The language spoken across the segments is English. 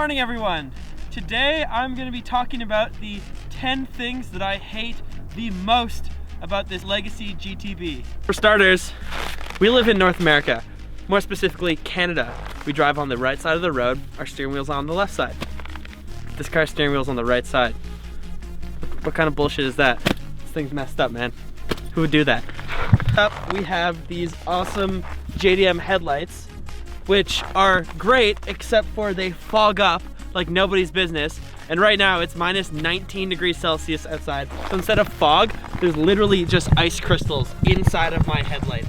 morning, everyone. Today I'm going to be talking about the 10 things that I hate the most about this Legacy GTB. For starters, we live in North America, more specifically Canada. We drive on the right side of the road, our steering wheel's on the left side. This car's steering wheel's on the right side. What kind of bullshit is that? This thing's messed up, man. Who would do that? Up, we have these awesome JDM headlights, which are great except for they fog up like nobody's business. And right now it's minus 19 degrees Celsius outside. So instead of fog, there's literally just ice crystals inside of my headlight.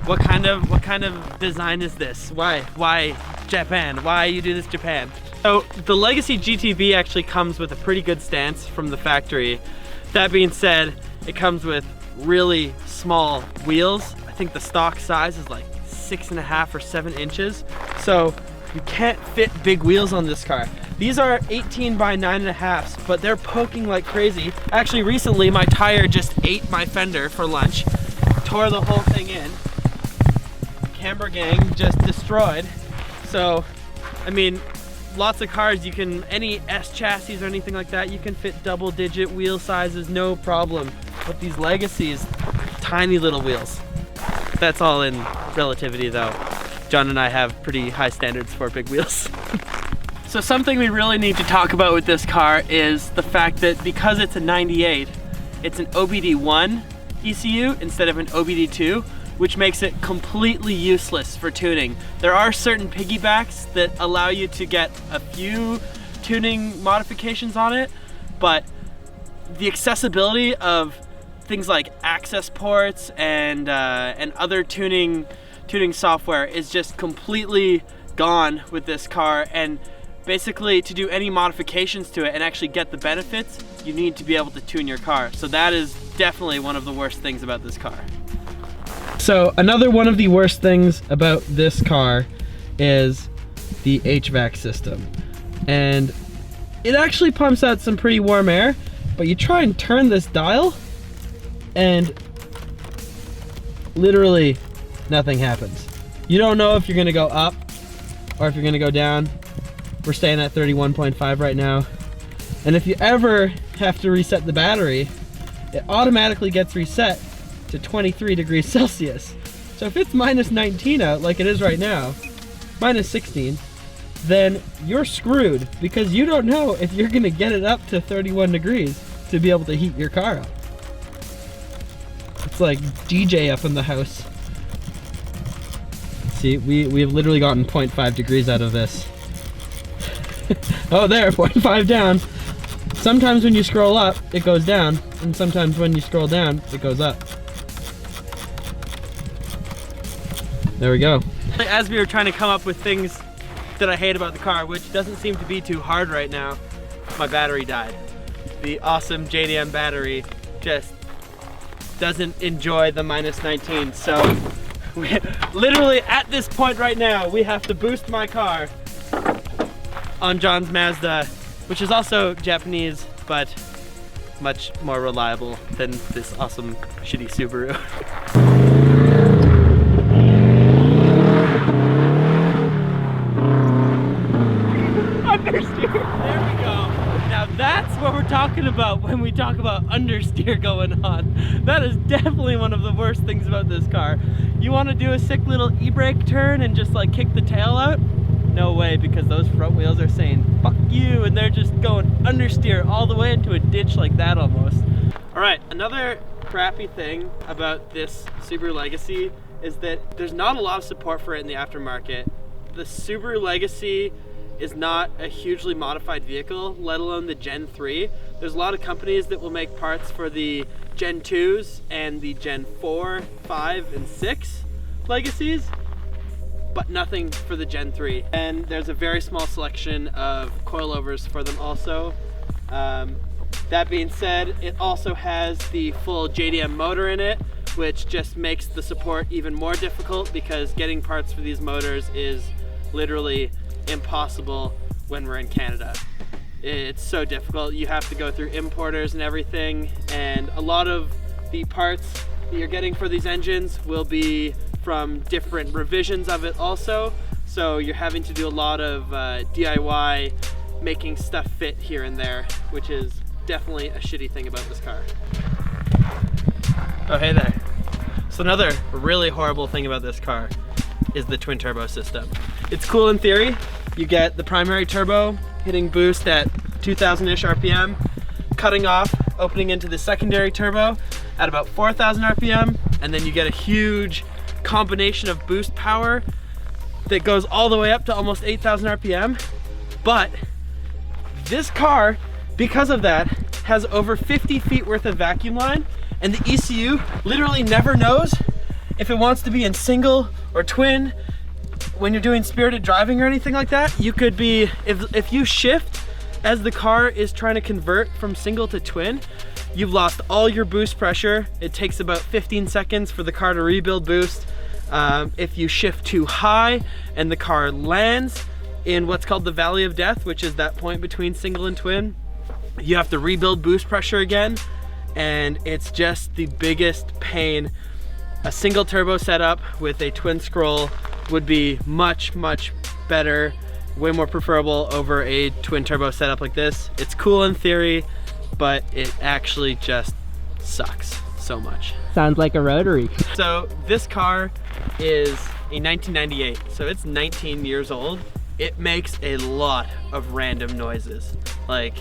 What kind of design is this? Why Japan? Why you do this, Japan? So the Legacy GTB actually comes with a pretty good stance from the factory. That being said, it comes with really small wheels. I think the stock size is like 6.5 or 7 inches. So you can't fit big wheels on this car. These are 18 by 9.5s, but they're poking like crazy. Actually, recently my tire just ate my fender for lunch, tore the whole thing in. Camber gang just destroyed. So, I mean, lots of cars, you can, any S chassis or anything like that, you can fit double-digit wheel sizes, no problem. But these Legacies, tiny little wheels. That's all in relativity though. John and I have pretty high standards for big wheels. So something we really need to talk about with this car is the fact that because it's a 98, it's an OBD1 ECU instead of an OBD2, which makes it completely useless for tuning. There are certain piggybacks that allow you to get a few tuning modifications on it, but the accessibility of things like access ports and other tuning software is just completely gone with this car. And basically, to do any modifications to it and actually get the benefits, you need to be able to tune your car. So that is definitely one of the worst things about this car. So another one of the worst things about this car is the HVAC system. And it actually pumps out some pretty warm air, but you try and turn this dial and literally nothing happens. You don't know if you're gonna go up or if you're gonna go down. We're staying at 31.5 right now. And if you ever have to reset the battery, it automatically gets reset to 23 degrees Celsius. So if it's minus 19 out, like it is right now, minus 16, then you're screwed because you don't know if you're gonna get it up to 31 degrees to be able to heat your car up. It's like DJ up in the house. See, we've literally gotten 0.5 degrees out of this. Oh, there, 0.5 down. Sometimes when you scroll up, it goes down, and sometimes when you scroll down, it goes up. There we go. As we were trying to come up with things that I hate about the car, which doesn't seem to be too hard right now, my battery died. The awesome JDM battery just doesn't enjoy the minus 19. So we literally at this point right now, we have to boost my car on John's Mazda, which is also Japanese, but much more reliable than this awesome shitty Subaru. Understeer. There we go. Now that's what we're talking about when we talk about understeer going on. That is definitely one of the worst things about this car. You want to do a sick little e-brake turn and just like kick the tail out? No way, because those front wheels are saying fuck you, and they're just going understeer all the way into a ditch like that almost. All right, another crappy thing about this Subaru Legacy is that there's not a lot of support for it in the aftermarket. The Subaru Legacy is not a hugely modified vehicle, let alone the Gen 3. There's a lot of companies that will make parts for the Gen 2s and the Gen 4, 5, and 6 Legacies, but nothing for the Gen 3. And there's a very small selection of coilovers for them also. That being said, it also has the full JDM motor in it, which just makes the support even more difficult because getting parts for these motors is literally impossible when we're in Canada. It's so difficult. You have to go through importers and everything, and a lot of the parts that you're getting for these engines will be from different revisions of it also. So you're having to do a lot of DIY, making stuff fit here and there, which is definitely a shitty thing about this car. Oh, hey there. So another really horrible thing about this car is the twin turbo system. It's cool in theory. You get the primary turbo hitting boost at 2000-ish RPM, cutting off, opening into the secondary turbo at about 4000 RPM, and then you get a huge combination of boost power that goes all the way up to almost 8000 RPM. But this car, because of that, has over 50 feet worth of vacuum line, and the ECU literally never knows if it wants to be in single or twin. When you're doing spirited driving or anything like that, you could be, if you shift as the car is trying to convert from single to twin, you've lost all your boost pressure. It takes about 15 seconds for the car to rebuild boost. If you shift too high and the car lands in what's called the Valley of Death, which is that point between single and twin, you have to rebuild boost pressure again, and it's just the biggest pain. A single turbo setup with a twin scroll would be much, much better, way more preferable over a twin turbo setup like this. It's cool in theory, but it actually just sucks so much. Sounds like a rotary. So this car is a 1998, so it's 19 years old. It makes a lot of random noises. Like,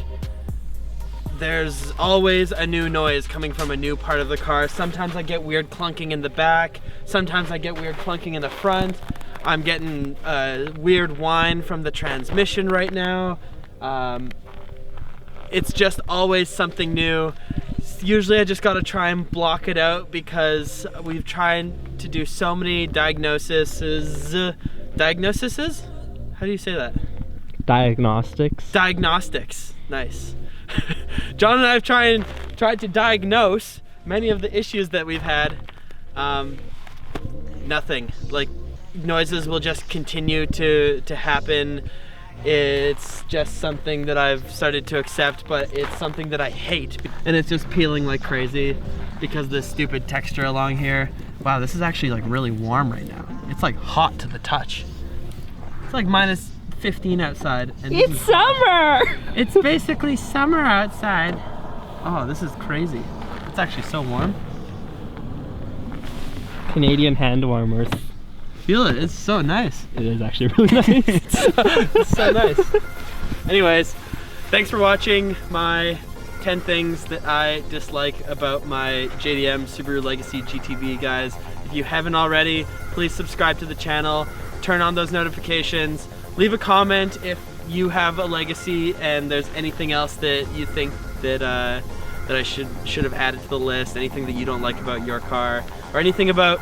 there's always a new noise coming from a new part of the car. Sometimes I get weird clunking in the back. Sometimes I get weird clunking in the front. I'm getting weird whine from the transmission right now. It's just always something new. Usually I just gotta try and block it out because we've tried to do so many diagnoses? How do you say that? Diagnostics. Diagnostics, nice. John and I have tried to diagnose many of the issues that we've had. Nothing. Like, noises will just continue to happen. It's just something that I've started to accept, but it's something that I hate. And it's just peeling like crazy because of this stupid texture along here. Wow, this is actually like really warm right now. It's like hot to the touch. It's like minus 15 outside. And it's summer! It's basically summer outside. Oh, this is crazy. It's actually so warm. Canadian hand warmers. Feel it, it's so nice. It is actually really nice. It's so nice. Anyways, thanks for watching my 10 things that I dislike about my JDM Subaru Legacy GTB, guys. If you haven't already, please subscribe to the channel, turn on those notifications, leave a comment if you have a Legacy and there's anything else that you think that that I should have added to the list, anything that you don't like about your car, or anything about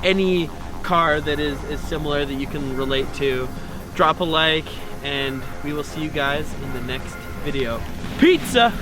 any car that is similar that you can relate to. Drop a like, and we will see you guys in the next video. Pizza!